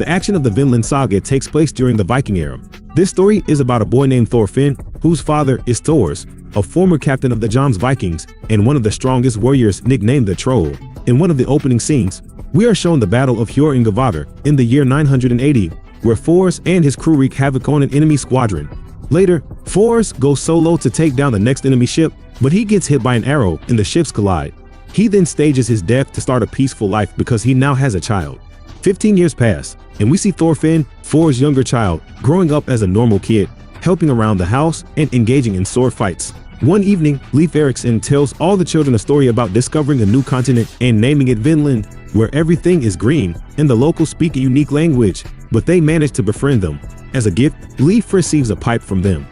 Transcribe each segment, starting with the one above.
The action of the Vinland Saga takes place during the Viking era. This story is about a boy named Thorfinn, whose father is Thors, a former captain of the Vikings and one of the strongest warriors nicknamed the Troll. In one of the opening scenes, we are shown the Battle of Youve in the year 980, where Thors and his crew wreak havoc on an enemy squadron. Later, Thors goes solo to take down the next enemy ship, but he gets hit by an arrow and the ships collide. He then stages his death to start a peaceful life because he now has a child. 15 years pass, and we see Thorfinn, Thor's younger child, growing up as a normal kid, helping around the house and engaging in sword fights. One evening, Leif Erikson tells all the children a story about discovering a new continent and naming it Vinland, where everything is green and the locals speak a unique language, but they manage to befriend them. As a gift, Leif receives a pipe from them.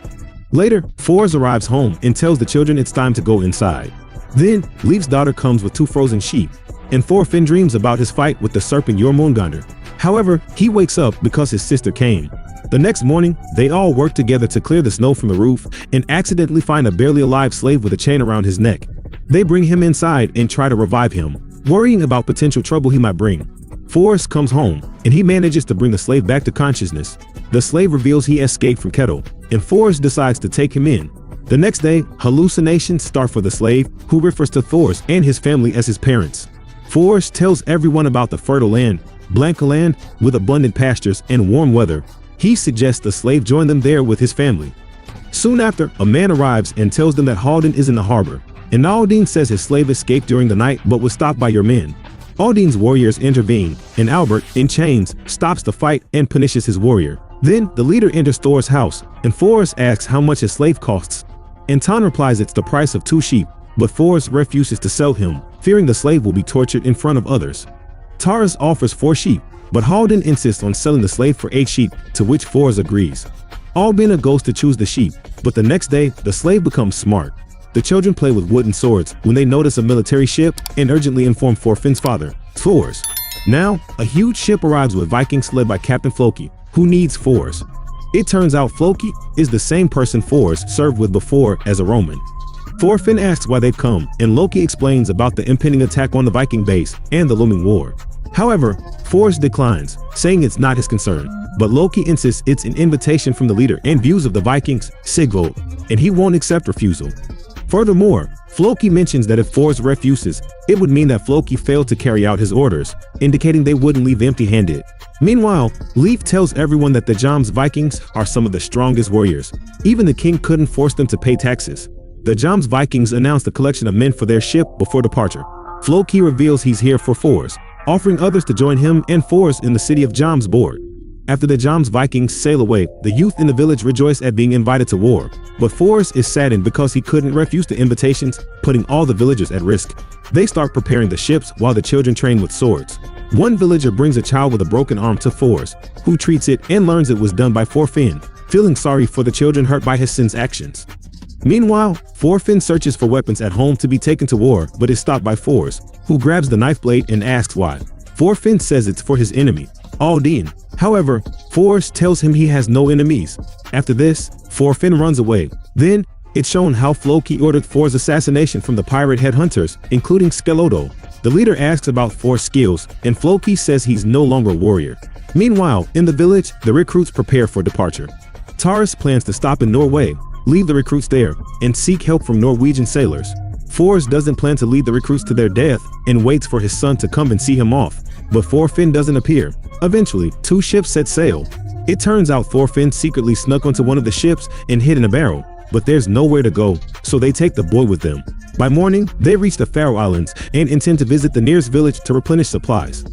Later, Thors arrives home and tells the children it's time to go inside. Then, Leif's daughter comes with 2 frozen sheep, and Thorfinn dreams about his fight with the serpent Jormungandr. However, he wakes up because his sister came. The next morning, they all work together to clear the snow from the roof and accidentally find a barely alive slave with a chain around his neck. They bring him inside and try to revive him, worrying about potential trouble he might bring. Thors comes home, and he manages to bring the slave back to consciousness. The slave reveals he escaped from Kettle, and Thors decides to take him in. The next day, hallucinations start for the slave, who refers to Thors and his family as his parents. Thors tells everyone about the fertile land, Blanca land, with abundant pastures and warm weather. He suggests the slave join them there with his family. Soon after, a man arrives and tells them that Halden is in the harbor, and Aldine says his slave escaped during the night but was stopped by your men. Aldine's warriors intervene, and Albert, in chains, stops the fight and punishes his warrior. Then, the leader enters Thor's house, and Thors asks how much his slave costs. Anton replies it's the price of 2 sheep, but Thors refuses to sell him, fearing the slave will be tortured in front of others. Taurus offers 4 sheep, but Halden insists on selling the slave for 8 sheep, to which Thors agrees. Albina goes to choose the sheep, but the next day, the slave becomes smart. The children play with wooden swords when they notice a military ship and urgently inform Thorfinn's father, Thors. Now, a huge ship arrives with Vikings led by Captain Floki, who needs Thors. It turns out Floki is the same person Thors served with before as a Roman. Thorfinn asks why they've come, and Loki explains about the impending attack on the Viking base and the looming war. However, Thors declines, saying it's not his concern, but Loki insists it's an invitation from the leader and views of the Vikings, Sigvold, and he won't accept refusal. Furthermore, Floki mentions that if Thors refuses, it would mean that Floki failed to carry out his orders, indicating they wouldn't leave empty-handed. Meanwhile, Leif tells everyone that the Vikings are some of the strongest warriors. Even the king couldn't force them to pay taxes. The Vikings announced a collection of men for their ship before departure. Floki reveals he's here for Thors, offering others to join him and Thors in the city of board. After the Vikings sail away, the youth in the village rejoice at being invited to war, but Thors is saddened because he couldn't refuse the invitations, putting all the villagers at risk. They start preparing the ships while the children train with swords. One villager brings a child with a broken arm to Thors, who treats it and learns it was done by Thorfinn, feeling sorry for the children hurt by his son's actions. Meanwhile, Thorfinn searches for weapons at home to be taken to war, but is stopped by Thors, who grabs the knife blade and asks why. Thorfinn says it's for his enemy, Aldine. However, Thors tells him he has no enemies. After this, Thorfinn runs away. Then, it's shown how Floki ordered Thor's assassination from the pirate headhunters, including Skelodo. The leader asks about Thor's skills, and Floki says he's no longer a warrior. Meanwhile, in the village, the recruits prepare for departure. Taurus plans to stop in Norway, leave the recruits there, and seek help from Norwegian sailors. Thors doesn't plan to lead the recruits to their death and waits for his son to come and see him off, but Thorfinn doesn't appear. Eventually, 2 ships set sail. It turns out Thorfinn secretly snuck onto one of the ships and hid in a barrel, but there's nowhere to go, so they take the boy with them. By morning, they reach the Faroe Islands and intend to visit the nearest village to replenish supplies.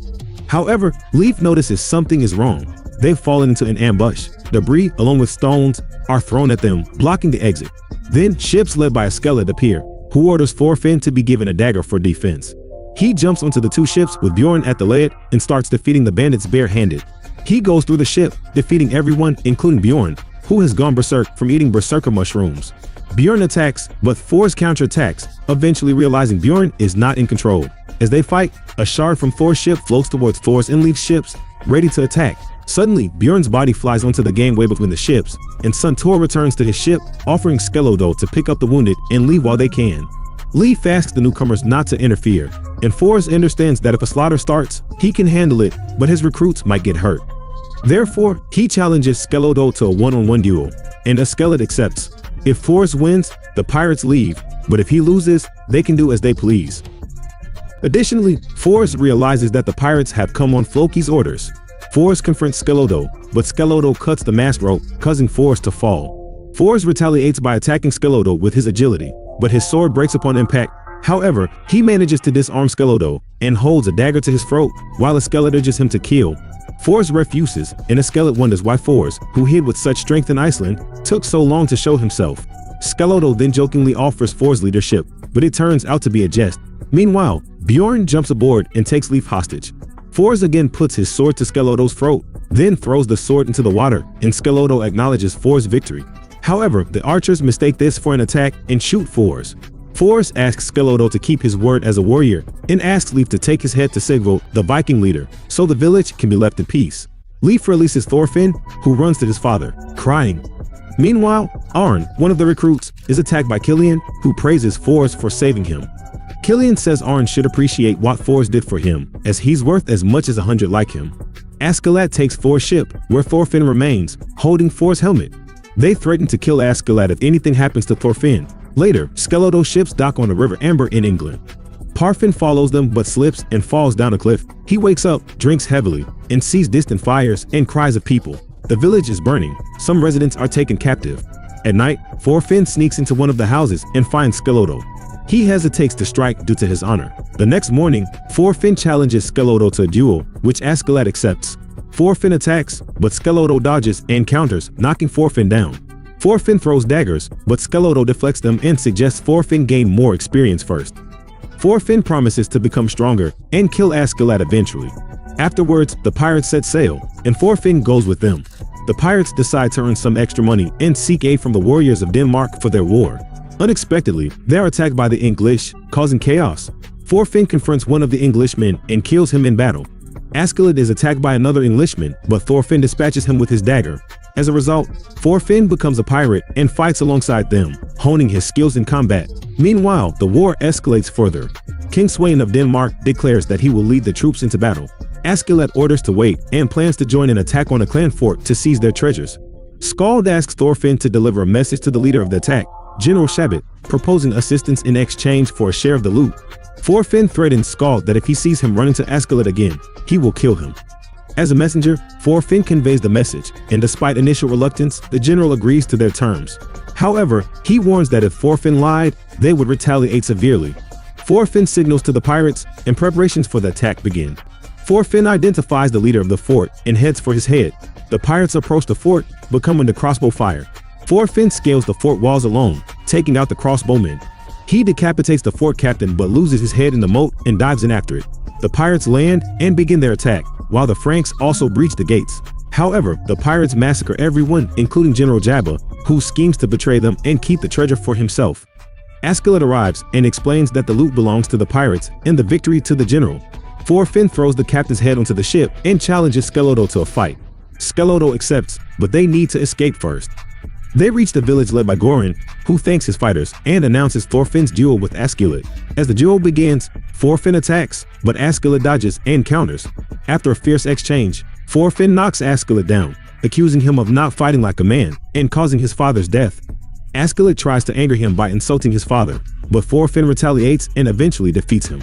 However, Leif notices something is wrong. They've fallen into an ambush. Debris, along with stones, are thrown at them, blocking the exit. Then, ships led by a skeleton appear, who orders Thorfinn to be given a dagger for defense. He jumps onto the 2 ships with Bjorn at the lead and starts defeating the bandits barehanded. He goes through the ship, defeating everyone, including Bjorn, who has gone berserk from eating berserker mushrooms. Bjorn attacks, but Thors counterattacks, eventually realizing Bjorn is not in control. As they fight, a shard from Thor's ship floats towards Thors and Leif's ships, ready to attack. Suddenly, Bjorn's body flies onto the gangway between the ships, and Suntor returns to his ship, offering Skelodo to pick up the wounded and leave while they can. Leif asks the newcomers not to interfere, and Thors understands that if a slaughter starts, he can handle it, but his recruits might get hurt. Therefore, he challenges Skeletor to a one-on-one duel, and Skeletor accepts. If Forrest wins, the pirates leave, but if he loses, they can do as they please. Additionally, Forrest realizes that the pirates have come on Floki's orders. Forrest confronts Skeletor, but Skeletor cuts the mast rope, causing Forrest to fall. Forrest retaliates by attacking Skeletor with his agility, but his sword breaks upon impact. However, he manages to disarm Skeletor and holds a dagger to his throat while Skeletor urges him to kill. Forrest refuses, and Skeletor wonders why Forrest, who hid with such strength in Iceland, took so long to show himself. Skeletor then jokingly offers Forrest leadership, but it turns out to be a jest. Meanwhile, Bjorn jumps aboard and takes Leif hostage. Forrest again puts his sword to Skeletor's throat, then throws the sword into the water, and Skeletor acknowledges Forrest's victory. However, the archers mistake this for an attack and shoot Forrest. Forrest asks Skeletor to keep his word as a warrior and asks Leif to take his head to Sigvald, the Viking leader, so the village can be left in peace. Leif releases Thorfinn, who runs to his father, crying. Meanwhile, Arn, one of the recruits, is attacked by Killian, who praises Forrest for saving him. Killian says Arn should appreciate what Forrest did for him, as he's worth as much as 100 like him. Askeladd takes Forrest's ship, where Thorfinn remains, holding Forrest's helmet. They threaten to kill Askeladd if anything happens to Thorfinn. Later, Skeletor's ships dock on the River Amber in England. Parfin follows them but slips and falls down a cliff. He wakes up, drinks heavily, and sees distant fires and cries of people. The village is burning. Some residents are taken captive. At night, Thorfinn sneaks into one of the houses and finds Skeletor. He hesitates to strike due to his honor. The next morning, Thorfinn challenges Skeletor to a duel, which Askeladd accepts. Thorfinn attacks, but Skeletor dodges and counters, knocking Thorfinn down. Thorfinn throws daggers, but Skeletor deflects them and suggests Thorfinn gain more experience first. Thorfinn promises to become stronger and kill Askeladd eventually. Afterwards, the pirates set sail, and Thorfinn goes with them. The pirates decide to earn some extra money and seek aid from the warriors of Denmark for their war. Unexpectedly, they are attacked by the English, causing chaos. Thorfinn confronts one of the Englishmen and kills him in battle. Askeladd is attacked by another Englishman, but Thorfinn dispatches him with his dagger. As a result, Thorfinn becomes a pirate and fights alongside them, honing his skills in combat. Meanwhile, the war escalates further. King Sweyn of Denmark declares that he will lead the troops into battle. Askeladd orders to wait and plans to join an attack on a clan fort to seize their treasures. Skald asks Thorfinn to deliver a message to the leader of the attack, General Shabbat, proposing assistance in exchange for a share of the loot. Thorfinn threatens Skald that if he sees him run into Askeladd again, he will kill him. As a messenger, Thorfinn conveys the message, and despite initial reluctance, the general agrees to their terms. However, he warns that if Thorfinn lied, they would retaliate severely. Thorfinn signals to the pirates, and preparations for the attack begin. Thorfinn identifies the leader of the fort and heads for his head. The pirates approach the fort, but come under crossbow fire. Thorfinn scales the fort walls alone, taking out the crossbowmen. He decapitates the fort captain but loses his head in the moat and dives in after it. The pirates land and begin their attack, while the Franks also breach the gates. However, the pirates massacre everyone, including General Jabba, who schemes to betray them and keep the treasure for himself. Askeladd arrives and explains that the loot belongs to the pirates and the victory to the general. Thorfinn throws the captain's head onto the ship and challenges Skeletor to a fight. Skeletor accepts, but they need to escape first. They reach the village led by Goran, who thanks his fighters and announces Thorfinn's duel with Askeladd. As the duel begins, Thorfinn attacks, but Askeladd dodges and counters. After a fierce exchange, Thorfinn knocks Askeladd down, accusing him of not fighting like a man and causing his father's death. Askeladd tries to anger him by insulting his father, but Thorfinn retaliates and eventually defeats him.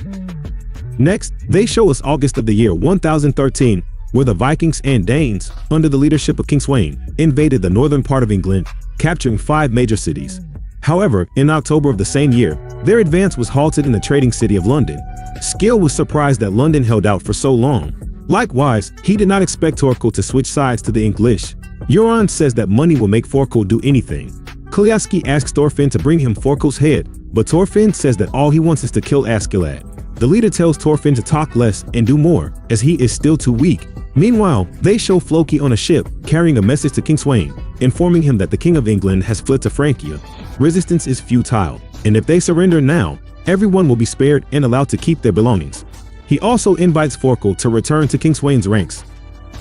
Next, they show us August of the year 1013, where the Vikings and Danes, under the leadership of King Sweyn, invaded the northern part of England, capturing 5 major cities. However, in October of the same year, their advance was halted in the trading city of London. Skill was surprised that London held out for so long. Likewise, he did not expect Torkel to switch sides to the English. Euron says that money will make Thorkel do anything. Klyaski asks Thorfinn to bring him Thorkel's head, but Thorfinn says that all he wants is to kill Askeladd. The leader tells Thorfinn to talk less and do more, as he is still too weak. Meanwhile, they show Floki on a ship, carrying a message to King Sweyn, informing him that the King of England has fled to Francia. Resistance is futile, and if they surrender now, everyone will be spared and allowed to keep their belongings. He also invites Thorkel to return to King Sweyn's ranks.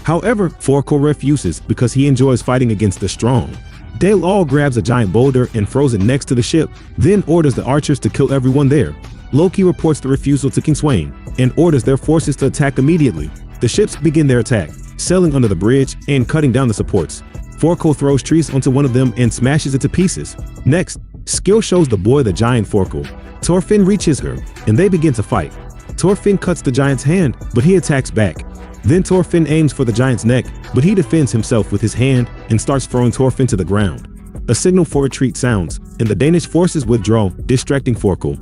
However, Thorkel refuses because he enjoys fighting against the strong. Dale All grabs a giant boulder and throws it next to the ship, then orders the archers to kill everyone there. Loki reports the refusal to King Sweyn and orders their forces to attack immediately. The ships begin their attack. sailing under the bridge and cutting down the supports. Forkle throws trees onto one of them and smashes it to pieces. Next, Skill shows the boy the giant Forkle. Thorfinn reaches her, and they begin to fight. Thorfinn cuts the giant's hand, but he attacks back. Then Thorfinn aims for the giant's neck, but he defends himself with his hand and starts throwing Thorfinn to the ground. A signal for retreat sounds, and the Danish forces withdraw, distracting Forkle.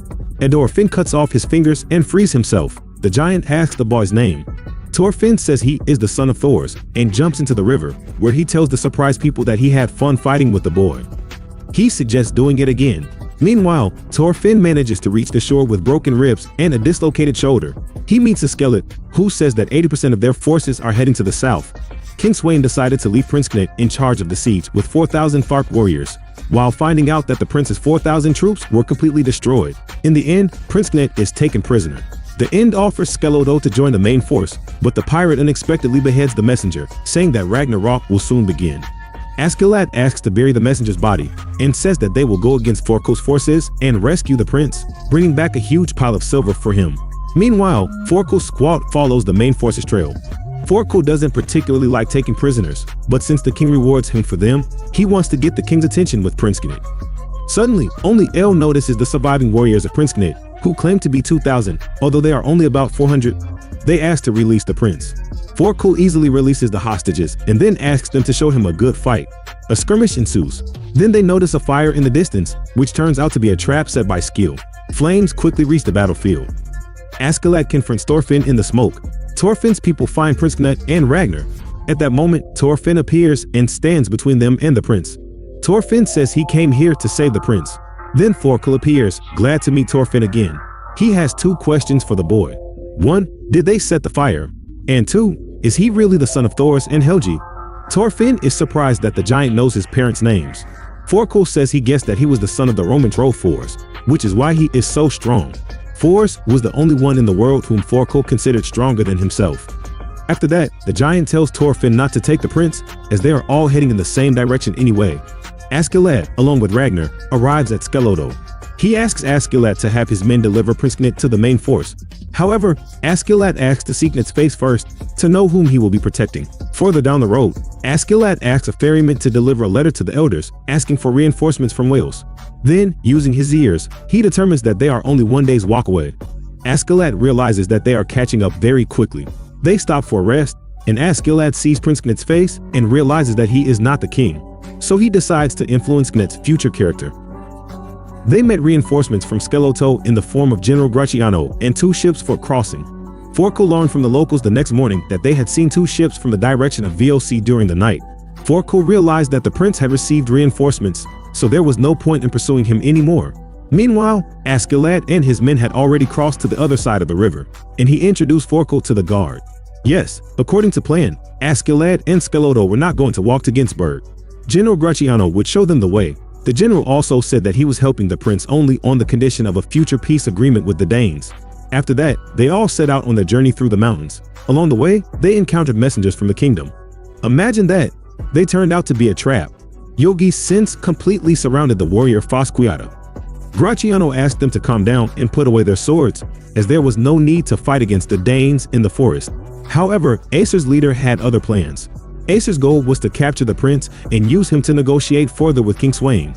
Thorfinn cuts off his fingers and frees himself. The giant asks the boy's name. Thorfinn says he is the son of Thor's and jumps into the river, where he tells the surprised people that he had fun fighting with the boy. He suggests doing it again. Meanwhile, Thorfinn manages to reach the shore with broken ribs and a dislocated shoulder. He meets a skeleton, who says that 80% of their forces are heading to the south. King Sweyn decided to leave Prince Knut in charge of the siege with 4,000 Fark warriors, while finding out that the prince's 4,000 troops were completely destroyed. In the end, Prince Knut is taken prisoner. The end offers Skelodo to join the main force, but the pirate unexpectedly beheads the messenger, saying that Ragnarok will soon begin. Askeladd asks to bury the messenger's body and says that they will go against Forkle's forces and rescue the prince, bringing back a huge pile of silver for him. Meanwhile, Forkle's squad follows the main force's trail. Forkle doesn't particularly like taking prisoners, but since the king rewards him for them, he wants to get the king's attention with Prince Knut. Suddenly, only El notices the surviving warriors of Prince Knut, who claim to be 2,000, although they are only about 400. They ask to release the prince. Forkle easily releases the hostages and then asks them to show him a good fight. A skirmish ensues. Then they notice a fire in the distance, which turns out to be a trap set by Skill. Flames quickly reach the battlefield. Askeladd confronts Thorfinn in the smoke. Thorfinn's people find Prince Knut and Ragnar. At that moment, Thorfinn appears and stands between them and the prince. Thorfinn says he came here to save the prince. Then Forkle appears, glad to meet Thorfinn again. He has 2 questions for the boy. 1. Did they set the fire? And 2. Is he really the son of Thor's and Helgi? Thorfinn is surprised that the giant knows his parents' names. Forkle says he guessed that he was the son of the Roman troll Thors, which is why he is so strong. Thors was the only one in the world whom Forkle considered stronger than himself. After that, the giant tells Thorfinn not to take the prince, as they are all heading in the same direction anyway. Askeladd, along with Ragnar, arrives at Skelodo. He asks Askeladd to have his men deliver Prince Knut to the main force. However, Askeladd asks to see Knut's face first to know whom he will be protecting. Further down the road, Askeladd asks a ferryman to deliver a letter to the elders asking for reinforcements from Wales. Then, using his ears, he determines that they are only 1 day's walk away. Askeladd realizes that they are catching up very quickly. They stop for a rest, and Askeladd sees Prince Knut's face and realizes that he is not the king. So he decides to influence Knut's future character. They met reinforcements from Skeloto in the form of General Graciano and 2 ships for crossing. Forkle learned from the locals the next morning that they had seen 2 ships from the direction of VOC during the night. Forkle realized that the prince had received reinforcements, so there was no point in pursuing him anymore. Meanwhile, Askeladd and his men had already crossed to the other side of the river, and he introduced Forkle to the guard. Yes, according to plan, Askeladd and Skeloto were not going to walk to Ginsburg. General Graciano would show them the way. The general also said that he was helping the prince only on the condition of a future peace agreement with the Danes. After that, they all set out on their journey through the mountains. Along the way, they encountered messengers from the kingdom. Imagine that! They turned out to be a trap. Yogi since completely surrounded the warrior Fosquiata. Graciano asked them to calm down and put away their swords, as there was no need to fight against the Danes in the forest. However, Acer's leader had other plans. Acer's goal was to capture the prince and use him to negotiate further with King Sweyn.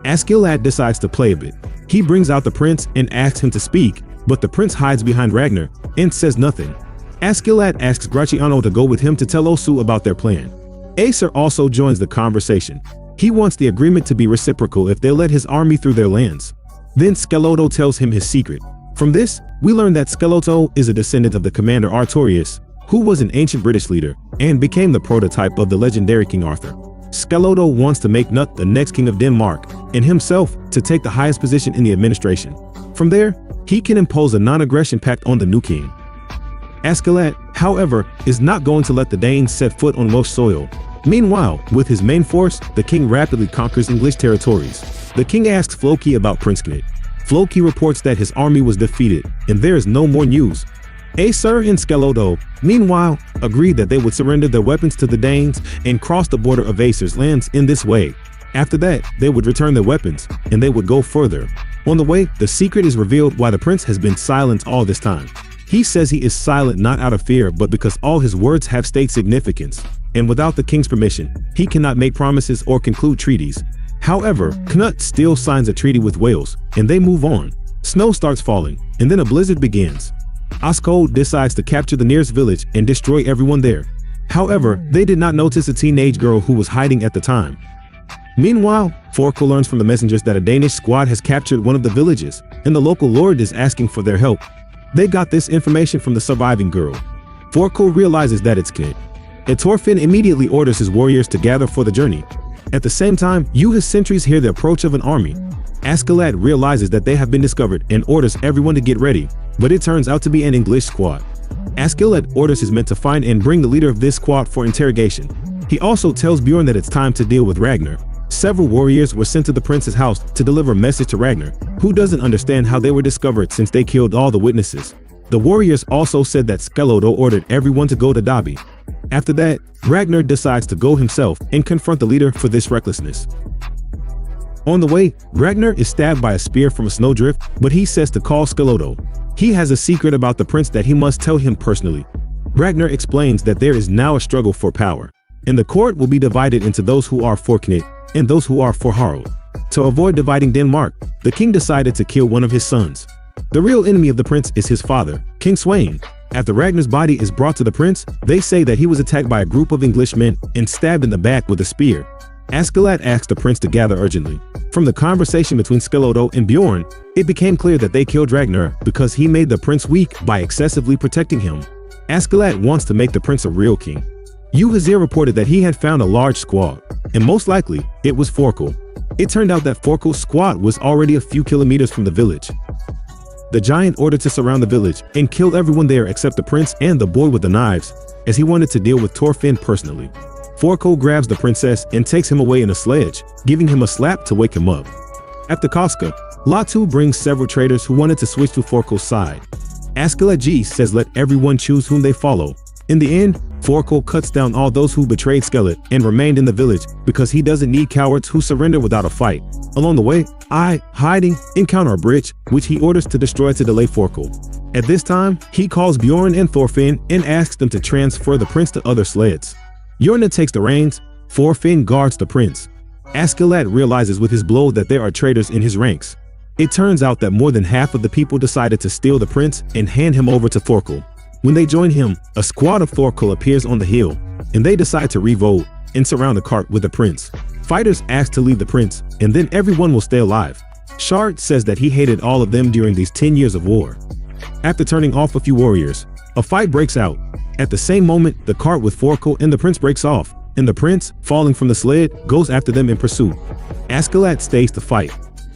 Askeladd decides to play a bit. He brings out the prince and asks him to speak, but the prince hides behind Ragnar and says nothing. Askeladd asks Graciano to go with him to tell Osu about their plan. Acer also joins the conversation. He wants the agreement to be reciprocal if they let his army through their lands. Then Skeloto tells him his secret. From this, we learn that Skeloto is a descendant of the commander Artorius, who was an ancient British leader and became the prototype of the legendary King Arthur. Skeloto wants to make Knut the next king of Denmark and himself to take the highest position in the administration. From there, he can impose a non-aggression pact on the new king. Askeladd, however, is not going to let the Danes set foot on Welsh soil. Meanwhile, with his main force, the king rapidly conquers English territories. The king asks Floki about Prince Knut. Floki reports that his army was defeated and there is no more news. Acer and Skeloto, meanwhile, agreed that they would surrender their weapons to the Danes and cross the border of Acer's lands in this way. After that, they would return their weapons, and they would go further. On the way, the secret is revealed why the prince has been silent all this time. He says he is silent not out of fear but because all his words have state significance, and without the king's permission, he cannot make promises or conclude treaties. However, Knut still signs a treaty with Wales, and they move on. Snow starts falling, and then a blizzard begins. Askold decides to capture the nearest village and destroy everyone there. However, they did not notice a teenage girl who was hiding at the time. Meanwhile, Thorkel learns from the messengers that a Danish squad has captured one of the villages, and the local lord is asking for their help. They got this information from the surviving girl. Thorkel realizes that it's Knut, and Thorfinn immediately orders his warriors to gather for the journey. At the same time, Youve's sentries hear the approach of an army. Askeladd realizes that they have been discovered and orders everyone to get ready, but it turns out to be an English squad. Askeladd orders his men to find and bring the leader of this squad for interrogation. He also tells Bjorn that it's time to deal with Ragnar. Several warriors were sent to the prince's house to deliver a message to Ragnar, who doesn't understand how they were discovered since they killed all the witnesses. The warriors also said that Skelodo ordered everyone to go to Dobby. After that, Ragnar decides to go himself and confront the leader for this recklessness. On the way, Ragnar is stabbed by a spear from a snowdrift, but he says to call Skelodo. He has a secret about the prince that he must tell him personally. Ragnar explains that there is now a struggle for power, and the court will be divided into those who are for Knut and those who are for Harald. To avoid dividing Denmark, the king decided to kill one of his sons. The real enemy of the prince is his father, King Sweyn. After Ragnar's body is brought to the prince, they say that he was attacked by a group of English men and stabbed in the back with a spear. Askeladd asks the prince to gather urgently. From the conversation between Skelodo and Bjorn, it became clear that they killed Ragnar because he made the prince weak by excessively protecting him. Askeladd wants to make the prince a real king. Youve reported that he had found a large squad, and most likely, it was Thorkel. It turned out that Thorkel's squad was already a few kilometers from the village. The giant ordered to surround the village and kill everyone there except the prince and the boy with the knives, as he wanted to deal with Thorfinn personally. Thorkel grabs the princess and takes him away in a sledge, giving him a slap to wake him up. After Koska, Latu brings several traders who wanted to switch to Thorkel's side. Askeladd says let everyone choose whom they follow. In the end, Thorkel cuts down all those who betrayed Skelet and remained in the village because he doesn't need cowards who surrender without a fight. Along the way, hiding, encounter a bridge, which he orders to destroy to delay Thorkel. At this time, he calls Bjorn and Thorfinn and asks them to transfer the prince to other sleds. Bjorn takes the reins, Thorfinn guards the prince. Askeladd realizes with his blow that there are traitors in his ranks. It turns out that more than half of the people decided to steal the prince and hand him over to Thorkel. When they join him, a squad of Thorkel appears on the hill, and they decide to revolt and surround the cart with the prince. Fighters ask to leave the prince, and then everyone will stay alive. Shard says that he hated all of them during these 10 years of war. After turning off a few warriors, a fight breaks out. At the same moment, the cart with Thorkel and the prince breaks off, and the prince, falling from the sled, goes after them in pursuit. Askeladd stays to fight.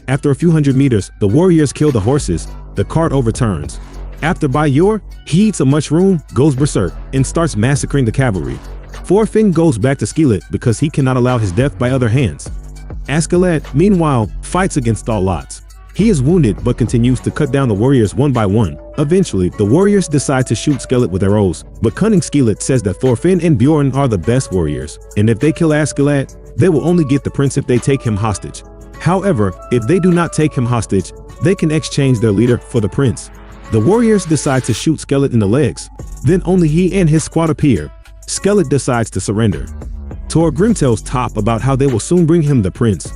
After a few hundred meters, the warriors kill the horses. The cart overturns. After by youre, he eats a mushroom, goes berserk, and starts massacring the cavalry. Thorfinn goes back to Skelet because he cannot allow his death by other hands. Askeladd, meanwhile, fights against all odds. He is wounded but continues to cut down the warriors one by one. Eventually, the warriors decide to shoot Skelet with arrows, but cunning Skelet says that Thorfinn and Bjorn are the best warriors, and if they kill Askeladd, they will only get the prince if they take him hostage. However, if they do not take him hostage, they can exchange their leader for the prince. The warriors decide to shoot Skelet in the legs. Then only he and his squad appear. Skelet decides to surrender. Thorgrim tells Top about how they will soon bring him the prince.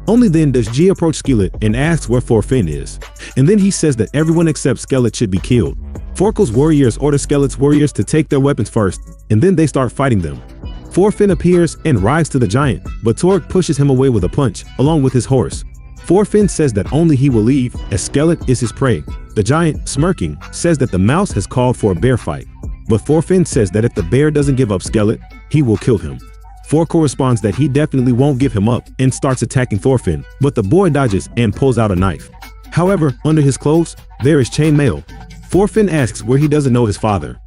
Only then does G approach Skelet and asks where Thorfinn is. And then he says that everyone except Skelet should be killed. Thorkel's warriors order Skelet's warriors to take their weapons first, and then they start fighting them. Thorfinn appears and rides to the giant, but Torg pushes him away with a punch, along with his horse. Thorfinn says that only he will leave, as Skelet is his prey. The giant, smirking, says that the mouse has called for a bear fight. But Thorfinn says that if the bear doesn't give up Skelet, he will kill him. Thorkel responds that he definitely won't give him up and starts attacking Thorfinn, but the boy dodges and pulls out a knife. However, under his clothes, there is chainmail. Thorfinn asks where he doesn't know his father.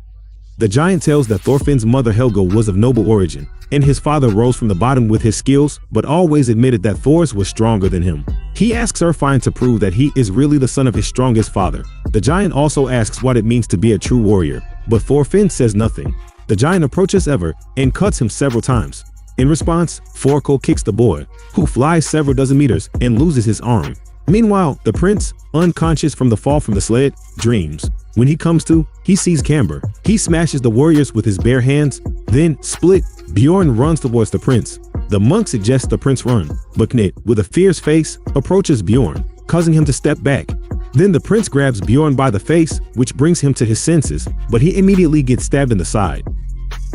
The giant tells that Thorfinn's mother Helga was of noble origin, and his father rose from the bottom with his skills, but always admitted that Thor's was stronger than him. He asks Erfine to prove that he is really the son of his strongest father. The giant also asks what it means to be a true warrior, but Thorfinn says nothing. The giant approaches Ever and cuts him several times. In response, Thorkel kicks the boy, who flies several dozen meters and loses his arm. Meanwhile, the prince, unconscious from the fall from the sled, dreams. When he comes to, he sees Camber. He smashes the warriors with his bare hands. Then, split, Bjorn runs towards the prince. The monk suggests the prince run, but Knit, with a fierce face, approaches Bjorn, causing him to step back. Then the prince grabs Bjorn by the face, which brings him to his senses, but he immediately gets stabbed in the side.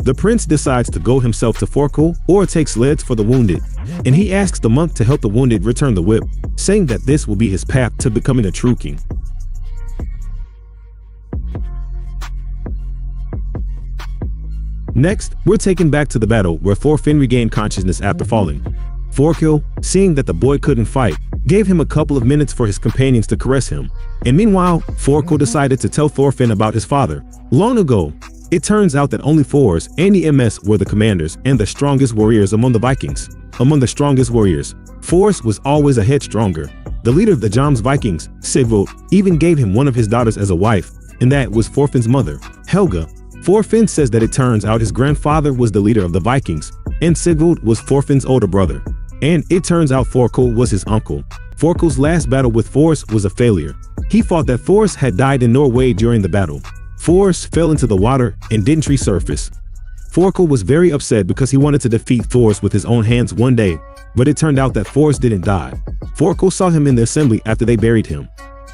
The prince decides to go himself to Thorkel or take sleds for the wounded, and he asks the monk to help the wounded return the whip, saying that this will be his path to becoming a true king. Next, we're taken back to the battle where Thorfinn regained consciousness after falling. Thorkel, seeing that the boy couldn't fight, gave him a couple of minutes for his companions to caress him. And meanwhile, Thorkel decided to tell Thorfinn about his father. Long ago, it turns out that only Thors and the MS were the commanders and the strongest warriors among the Vikings. Among the strongest warriors, Thors was always a head stronger. The leader of the Jomsvikings, Sigvald, even gave him one of his daughters as a wife, and that was Thorfinn's mother, Helga. Thorfinn says that it turns out his grandfather was the leader of the Vikings, and Sigvald was Thorfinn's older brother. And it turns out Thorkel was his uncle. Thorkel's last battle with Thors was a failure. He thought that Thors had died in Norway during the battle. Thors fell into the water and didn't resurface. Thorkel was very upset because he wanted to defeat Thors with his own hands one day, but it turned out that Thors didn't die. Thorkel saw him in the assembly after they buried him.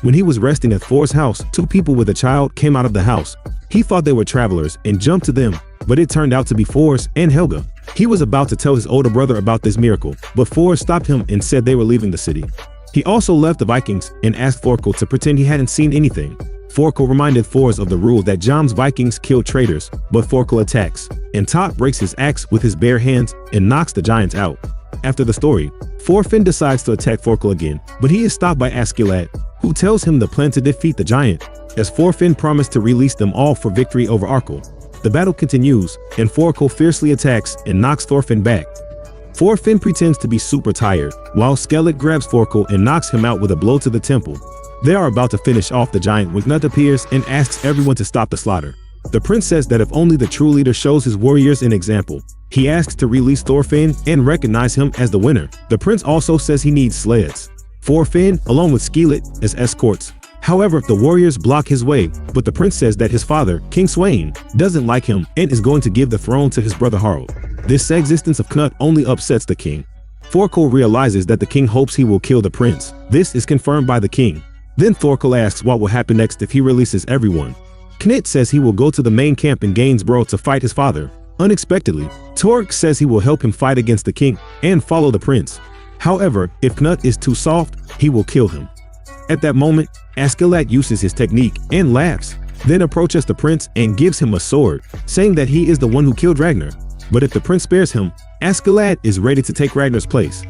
When he was resting at Thor's house, two people with a child came out of the house. He thought they were travelers and jumped to them, but it turned out to be Thors and Helga. He was about to tell his older brother about this miracle, but Thor stopped him and said they were leaving the city. He also left the Vikings and asked Thorkel to pretend he hadn't seen anything. Thorkel reminded Thors of the rule that Jomsvikings kill traitors, but Thorkel attacks, and Tot breaks his axe with his bare hands and knocks the giants out. After the story, Thorfinn decides to attack Thorkel again, but he is stopped by Askeladd, who tells him the plan to defeat the giant, as Thorfinn promised to release them all for victory over Arkell. The battle continues, and Thorkel fiercely attacks and knocks Thorfinn back. Thorfinn pretends to be super tired, while Skellid grabs Thorkel and knocks him out with a blow to the temple. They are about to finish off the giant when Knut appears and asks everyone to stop the slaughter. The prince says that if only the true leader shows his warriors an example. He asks to release Thorfinn and recognize him as the winner. The prince also says he needs sleds. Thorfinn, along with Skellid, as escorts. However, the warriors block his way, but the prince says that his father, King Sweyn, doesn't like him and is going to give the throne to his brother Harald. This existence of Knut only upsets the king. Thorkel realizes that the king hopes he will kill the prince. This is confirmed by the king. Then Thorkel asks what will happen next if he releases everyone. Knut says he will go to the main camp in Gainsborough to fight his father. Unexpectedly, Tork says he will help him fight against the king and follow the prince. However, if Knut is too soft, he will kill him. At that moment, Askeladd uses his technique and laughs, then approaches the prince and gives him a sword, saying that he is the one who killed Ragnar. But if the prince spares him, Askeladd is ready to take Ragnar's place.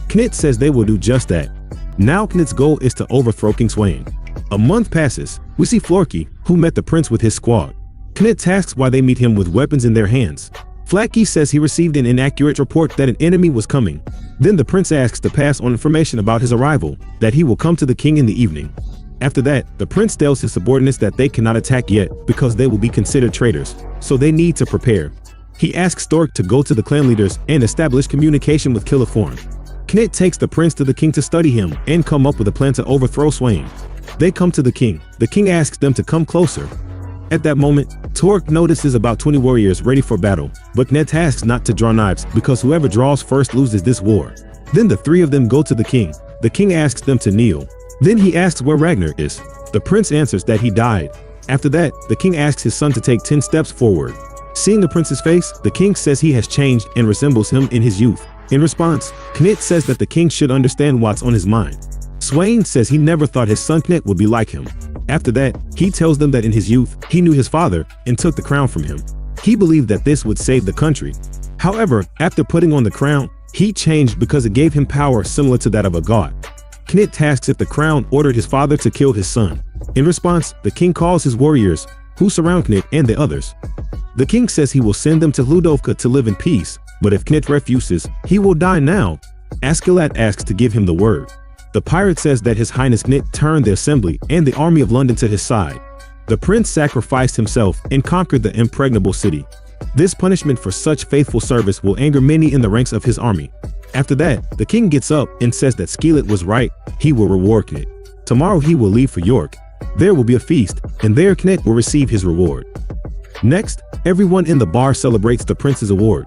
Knut says they will do just that. Now Knut's goal is to overthrow King Sweyn. A month passes. We see Florky, who met the prince with his squad. Knut asks why they meet him with weapons in their hands. Flacky says he received an inaccurate report that an enemy was coming. Then the prince asks to pass on information about his arrival, that he will come to the king in the evening. After that, the prince tells his subordinates that they cannot attack yet because they will be considered traitors, so they need to prepare. He asks Stork to go to the clan leaders and establish communication with Killaforn. Knut takes the prince to the king to study him and come up with a plan to overthrow Sweyn. They come to the king. The king asks them to come closer. At that moment, Tork notices about 20 warriors ready for battle, but Knut asks not to draw knives because whoever draws first loses this war. Then the three of them go to the king. The king asks them to kneel. Then he asks where Ragnar is. The prince answers that he died. After that, the king asks his son to take 10 steps forward. Seeing the prince's face, the king says he has changed and resembles him in his youth. In response, Knut says that the king should understand what's on his mind. Sweyn says he never thought his son Knut would be like him. After that, he tells them that in his youth, he knew his father and took the crown from him. He believed that this would save the country. However, after putting on the crown, he changed because it gave him power similar to that of a god. Knut asks if the crown ordered his father to kill his son. In response, the king calls his warriors, who surround Knut and the others. The king says he will send them to Ludovka to live in peace, but if Knut refuses, he will die now. Askeladd asks to give him the word. The pirate says that His Highness Knut turned the assembly and the army of London to his side. The prince sacrificed himself and conquered the impregnable city. This punishment for such faithful service will anger many in the ranks of his army. After that, the king gets up and says that Skellid was right. He will reward Knut. Tomorrow he will leave for York. There will be a feast, and there Knut will receive his reward. Next, everyone in the bar celebrates the prince's award.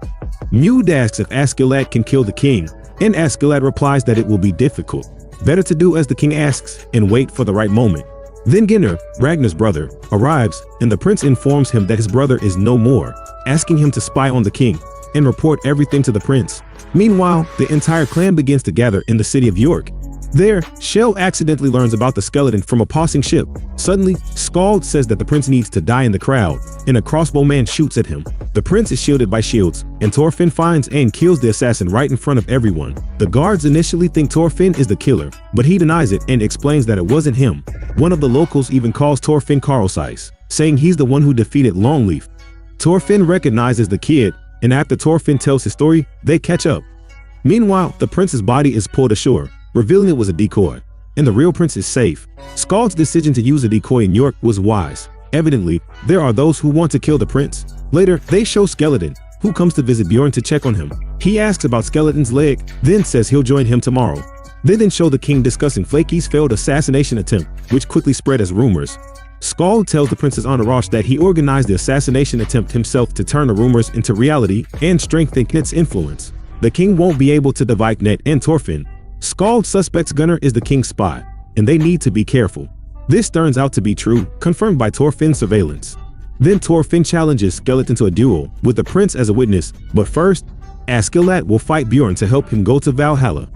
Youve asks if Askeladd can kill the king, and Askeladd replies that it will be difficult. Better to do as the king asks and wait for the right moment. Then Gunnar, Ragnar's brother, arrives, and the prince informs him that his brother is no more, asking him to spy on the king and report everything to the prince. Meanwhile, the entire clan begins to gather in the city of York. There, Shell accidentally learns about the skeleton from a passing ship. Suddenly, Skald says that the prince needs to die in the crowd, and a crossbowman shoots at him. The prince is shielded by shields, and Thorfinn finds and kills the assassin right in front of everyone. The guards initially think Thorfinn is the killer, but he denies it and explains that it wasn't him. One of the locals even calls Thorfinn Karlsæs, saying he's the one who defeated Longleaf. Thorfinn recognizes the kid, and after Thorfinn tells his story, they catch up. Meanwhile, the prince's body is pulled ashore, revealing it was a decoy, and the real prince is safe. Skald's decision to use a decoy in York was wise. Evidently, there are those who want to kill the prince. Later, they show Skeleton, who comes to visit Bjorn to check on him. He asks about Skeleton's leg, then says he'll join him tomorrow. They then show the king discussing Flaky's failed assassination attempt, which quickly spread as rumors. Skald tells the prince's entourage that he organized the assassination attempt himself to turn the rumors into reality and strengthen Knut's influence. The king won't be able to divide Knut and Thorfinn. Skald suspects Gunnar is the king's spy, and they need to be careful. This turns out to be true, confirmed by Thorfinn's surveillance. Then Thorfinn challenges Skeleton to a duel, with the prince as a witness, but first, Askeladd will fight Bjorn to help him go to Valhalla.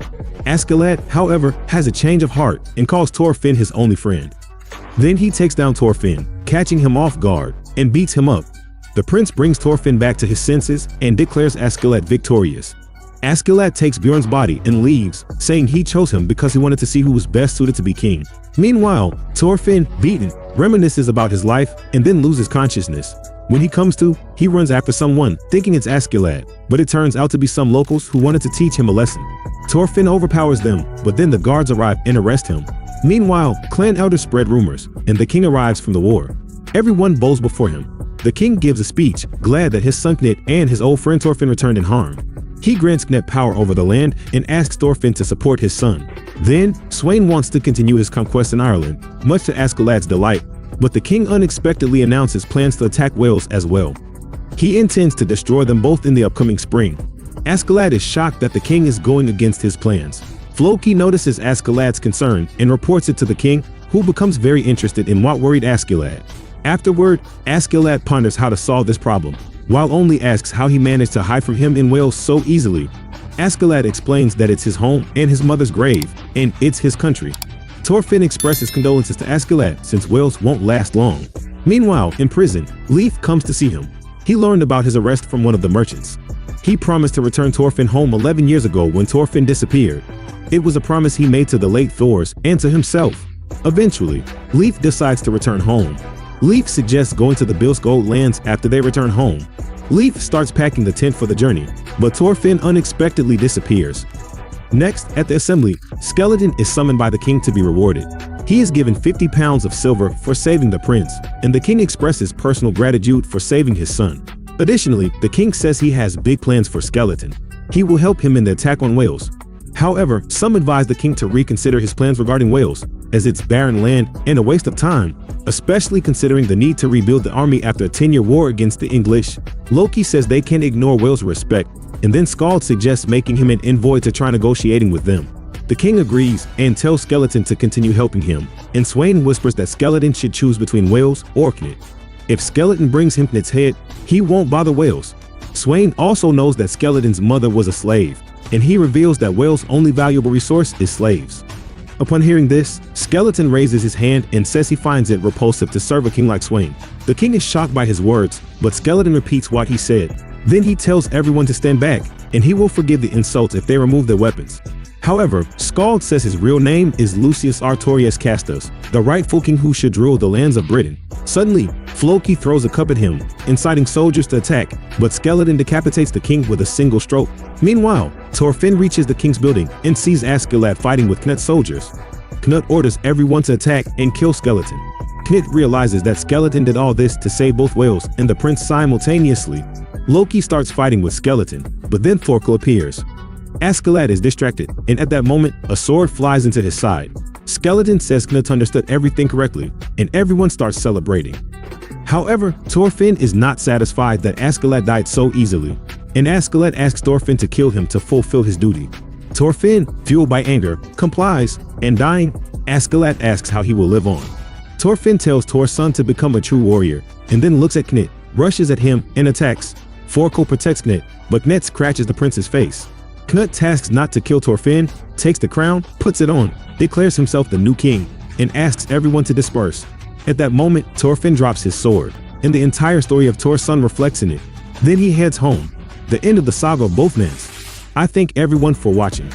Askeladd, however, has a change of heart and calls Thorfinn his only friend. Then he takes down Thorfinn, catching him off guard, and beats him up. The prince brings Thorfinn back to his senses and declares Askeladd victorious. Askeladd takes Bjorn's body and leaves, saying he chose him because he wanted to see who was best suited to be king. Meanwhile, Thorfinn, beaten, reminisces about his life and then loses consciousness. When he comes to, he runs after someone, thinking it's Askeladd, but it turns out to be some locals who wanted to teach him a lesson. Thorfinn overpowers them, but then the guards arrive and arrest him. Meanwhile, clan elders spread rumors, and the king arrives from the war. Everyone bows before him. The king gives a speech, glad that his son Knut and his old friend Thorfinn returned unharmed. He grants Knut power over the land and asks Thorfinn to support his son. Then, Sweyn wants to continue his conquest in Ireland, much to Askeladd's delight, but the king unexpectedly announces plans to attack Wales as well. He intends to destroy them both in the upcoming spring. Askeladd is shocked that the king is going against his plans. Floki notices Askeladd's concern and reports it to the king, who becomes very interested in what worried Askeladd. Afterward, Askeladd ponders how to solve this problem, while only asks how he managed to hide from him in Wales so easily. Askeladd explains that it's his home and his mother's grave, and it's his country. Thorfinn expresses condolences to Askeladd since Wales won't last long. Meanwhile, in prison, Leif comes to see him. He learned about his arrest from one of the merchants. He promised to return Thorfinn home 11 years ago when Thorfinn disappeared. It was a promise he made to the late Thors and to himself. Eventually, Leif decides to return home. Leif suggests going to the Bilsgold lands after they return home. Leif starts packing the tent for the journey, but Thorfinn unexpectedly disappears. Next, at the assembly, Skeleton is summoned by the king to be rewarded. He is given 50 pounds of silver for saving the prince, and the king expresses personal gratitude for saving his son. Additionally, the king says he has big plans for Skeleton. He will help him in the attack on Wales. However, some advise the king to reconsider his plans regarding Wales, as it's barren land and a waste of time, especially considering the need to rebuild the army after a 10-year war against the English. Loki says they can't ignore Wales' respect, and then Skald suggests making him an envoy to try negotiating with them. The king agrees and tells Skeleton to continue helping him, and Sweyn whispers that Skeleton should choose between Wales or Knut. If Skeleton brings him Knut's head, he won't bother Wales. Sweyn also knows that Skeleton's mother was a slave, and he reveals that Wales' only valuable resource is slaves. Upon hearing this, Skeleton raises his hand and says he finds it repulsive to serve a king like Sweyn. The king is shocked by his words, but Skeleton repeats what he said. Then he tells everyone to stand back, and he will forgive the insults if they remove their weapons. However, Skald says his real name is Lucius Artorius Castus, the rightful king who should rule the lands of Britain. Suddenly, Floki throws a cup at him, inciting soldiers to attack, but Skeleton decapitates the king with a single stroke. Meanwhile, Thorfinn reaches the king's building and sees Askeladd fighting with Knut's soldiers. Knut orders everyone to attack and kill Skeleton. Knut realizes that Skeleton did all this to save both Wales and the prince simultaneously. Loki starts fighting with Skeleton, but then Thorkel appears. Askeladd is distracted, and at that moment, a sword flies into his side. Skeleton says Knut understood everything correctly, and everyone starts celebrating. However, Thorfinn is not satisfied that Askeladd died so easily, and Askeladd asks Thorfinn to kill him to fulfill his duty. Thorfinn, fueled by anger, complies, and dying, Askeladd asks how he will live on. Thorfinn tells Thor's son to become a true warrior, and then looks at Knut, rushes at him, and attacks. Thorkel protects Knut, but Knut scratches the prince's face. Knut tasks not to kill Thorfinn, takes the crown, puts it on, declares himself the new king, and asks everyone to disperse. At that moment, Thorfinn drops his sword, and the entire story of Thor's son reflects in it. Then he heads home. The end of the saga of both men. I thank everyone for watching.